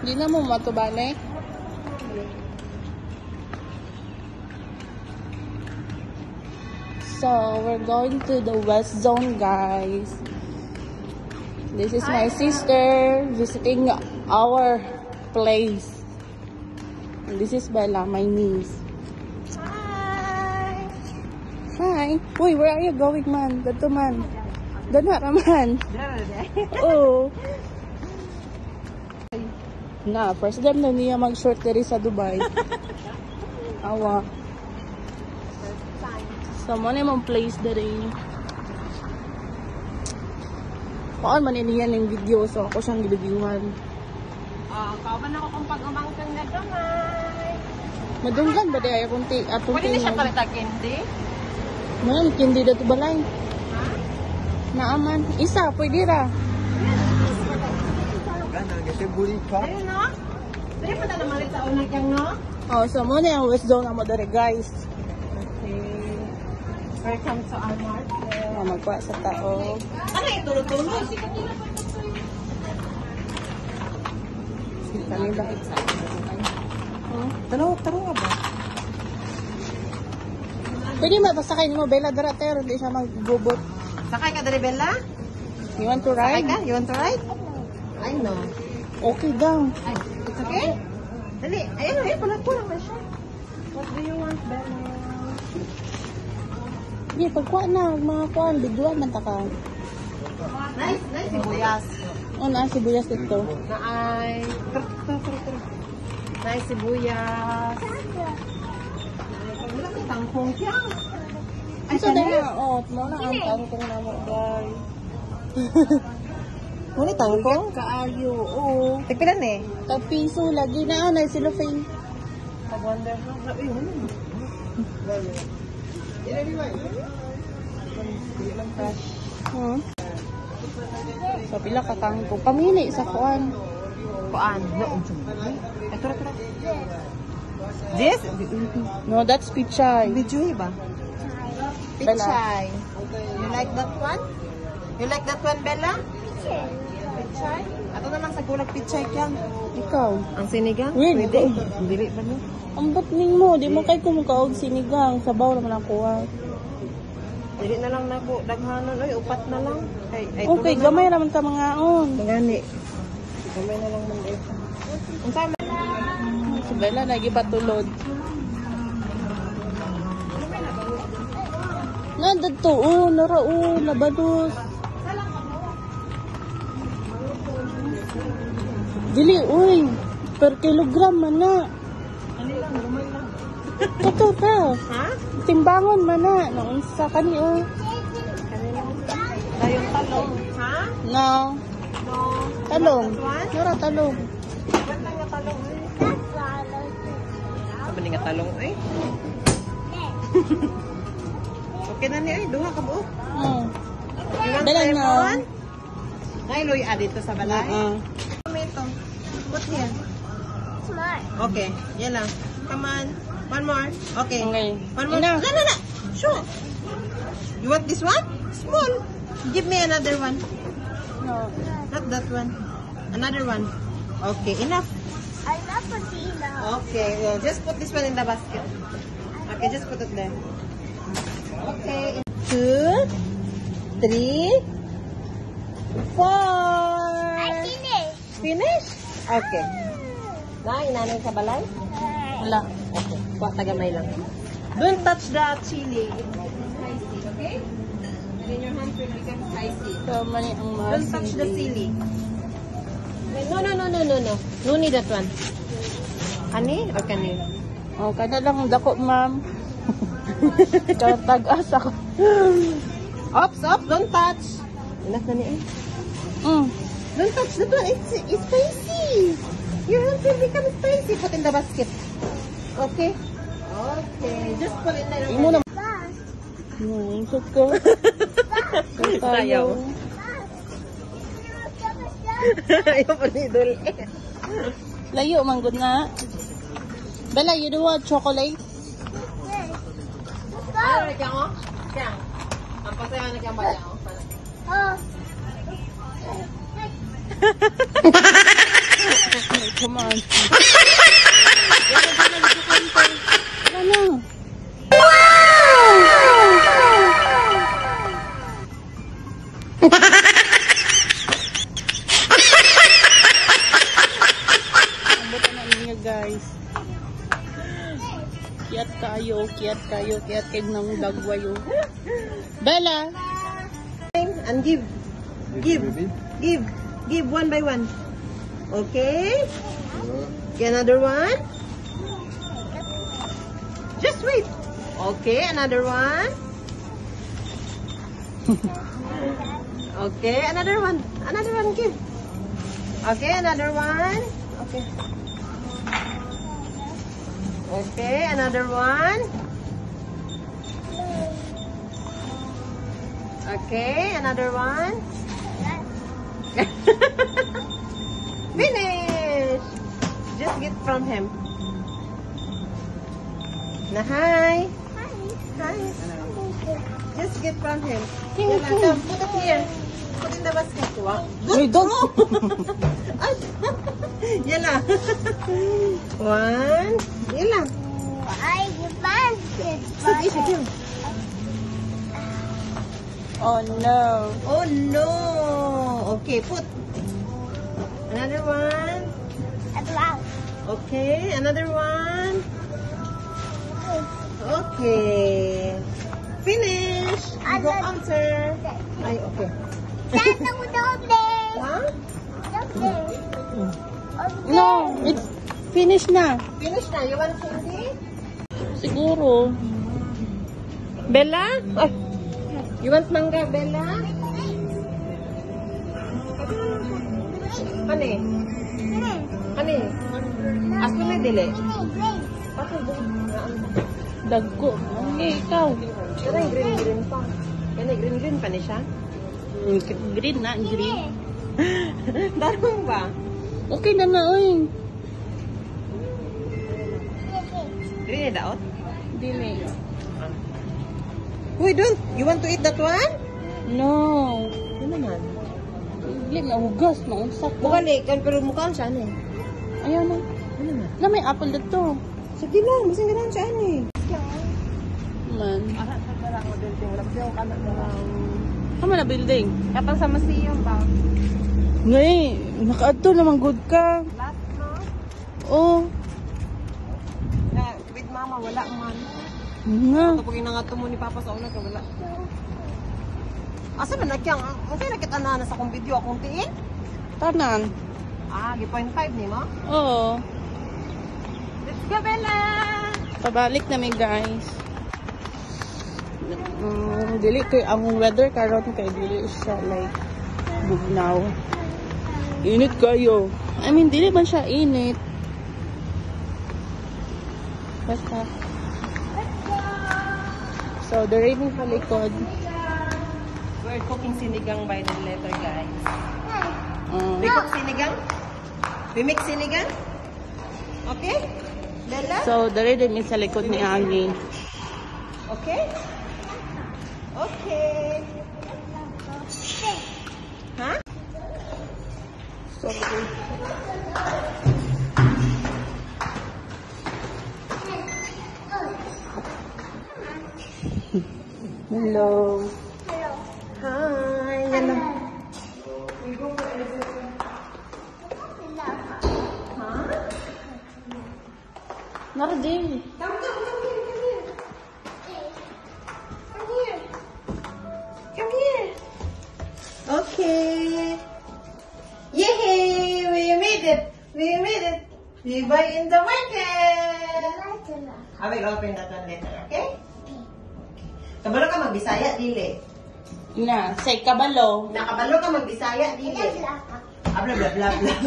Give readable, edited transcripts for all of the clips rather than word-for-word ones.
Hindi na mo matubane. So, we're going to the West Zone, guys. This is my sister visiting our place. And this is Bella, my niece. Hi! Hi! Uy, where are you going, man? Dito, man. Dana ka, man. Oo. Na, first time na niya mag-short diri sa Dubai. Awa. So, mo na yung place diri. Paan man iniyan yung video, so ako siyang gilugiwan. Kauban ako kung pag-umangkang na gamay. Madunggan ba di ay kunti? Pwede na siya palita candy? Man, kindi dito balay. Ha? Naaman. Isa, pwede ra. Ayun, no? Dali pa na malit sa unang kang, no? Oh, so mo na yung West Zone na mo diri, guys. Okay. Welcome to our market. Magkuha sa tao. Ano yung tulog-tulog? Kami ba? Taro nga ba? Pwede mapasakay mo, Bella Darater. Hindi siya magbubot. Sakay ka, Dari Bella? You want to Sakay ride? ka? You want to ride? I know. Okay daw. Ay, it's okay? Dali. Ayun, pulang na siya. What do you want, Bella? Hindi, pagkuha na. Mga kuhaan, biduan man ta ka. Nice sibuyas. O na, sibuyas dito. Na ay... Nice sibuyas. Wala kang tangkong siya. Ay, So, dahil na, oh, mo na ang tangkong na mo, guys. Wala tangkong? Kaayo, oo. Tigpilan eh. Tagpiso, lagi na, anay, cellophane. Pag-wonder mo. Uy, ano? Hmm? So, pila ka kangkong. Pamili sa kuan. Kuan. Ito. This? No, that's pichay. Bijuy ba? Pichay. You like that one? You like that one, Bella? Pichay? Ato naman sa gulag pichay kyan. Ikaw. Ang sinigang? Wait, Pwede. Dili ba niyo? Ang batning mo, di mo kay kumukaog sinigang. Sabaw naman ako. Dili na lang nako daghanon. Oy, upat na lang. Okay, gamay naman ka mga on. Gani. Gamay na lang man dito. Unsa man? Si Bella, lagi patulod. Nandito, narao, nabalos. Dili, uy. Per kilogram man na. Kato ka. Ha? Timbangon man na. Noong sa kaniyo. Dayong talong. Ha? No. No. Talong. What? Nara talong. Ganda nga talong eh. Apa ni nga talong eh? Okay na ni ay duha ka buok. You want Dala try na. one? Ay, loy dito sa balay. Tomato. Put here. Smart. Okay, yan lang. Come on. One more. Okay. Okay. One more. Enough. No. Sure. You want this one? Small. Give me another one. No. Not that one. Another one. Okay, enough. I love potato. Okay, well, just put this one in the basket. Okay, just put it there. Okay. 2, 3, 4. I finished. Finish? Okay. Na, inanay sa balay? Wala. Okay. Kuha, tagamay lang. Don't touch the chili. It's spicy, okay? And in your hands will become spicy. So, mali ang mga Don't touch the chili. No. No need that one. Kani or kani? Oh, kada lang dako, ma'am. Tag-as ako. Ops, don't touch. Enough na niya eh. Don't touch that one. It's spicy. Your hands will become spicy. Put in the basket. Okay? Okay. Just put it there. Imo na. Fast. Isot ko. Sayaw. Ayaw pa ni Dul. Layo, manggod na. Bella, you do want chocolate? Ano na kaya mo? Kaya. Ang pasaya na kaya ba yan? Oh. Come on. man. Ano? Ambutan na niya guys. Kiat kayo, kiat kay nang dagwayo. Bella! And give one by one. Okay? Okay, another one. Just wait. Okay, another one. Okay, another one. Another one, give. Okay, another one. Okay. Okay, another one. Okay, another one. Finish. Just get from him. Na hi. Hi. Just get from him. Yala, come, put it here. Put in the basket. Wow. Wait, don't. Yala. One. Yala. I basket. Sit, sit here. Oh no. Oh no. Okay, put. Another one. Okay, another one. Okay. Finish. You go answer. Ay, okay. Huh? No, it's finished na. Finish na. You want candy? Siguro. Bella? Ay. You want mangga, Bella? Ano Ano Asko na dili? Dagko. Okay, ikaw. Pero yung green pa. Yan green pa ni siya. Green na, green. Darong ba? Okay na na, oy. Green na daot? Dili. Uy, don't. You want to eat that one? No. Ano naman? Dili na hugas na unsa ko. Bukali, kan pero mukhaan siya ano Ayaw na. Ano naman? Na may apple dito. Sige lang, masing gano'n siya ano Man. Kama na building. Kapag sa masiyong ba? Ngay, nakaadto naman good ka. Last no? Oh. With mama, wala man. Nga. Kapag inangato mo ni Papa sa una ka, wala. Asa man nakyang? Okay, nakita na sa akong video, akong tiin? Tanan. G.5 ni mo? Oo. Let's go, Bella! Pabalik na mi guys. Dili kay ang weather karon kay dili siya like bugnaw. Init kayo. I mean dili man siya init. Basta. So the rain palikod. We're cooking sinigang by the letter, guys. We cook sinigang? We mix sinigang? Okay? Bella? So the rain is sa likod ni Angie. Okay? Okay. Ha? So hello. Hi. Hello. Nardi. Come here. Come here. Come here. Okay. Yay! We made it. We made it. We buy in the market. I will open that one later, okay? Kabalo ka magbisaya, dili. Na, say kabalo. Nakabalo ka magbisaya, dili. Blah, blah, blah, blah.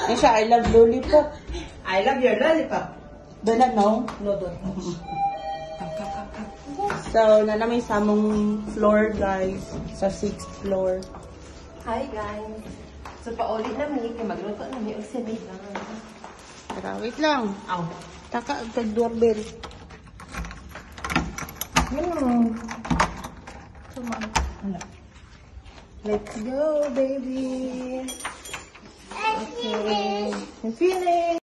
Yung siya, I love lollipop. I love your lollipop. Don't know. No, don't. So, nanamay sa among floor, guys. Sa 6th floor. Hi, guys. So, paulit na mi, kay magluto na mi, og sinigang. Tara, wait lang. Aw. Taka, kag-doorbell. Let's go, baby. Okay. I'm feeling.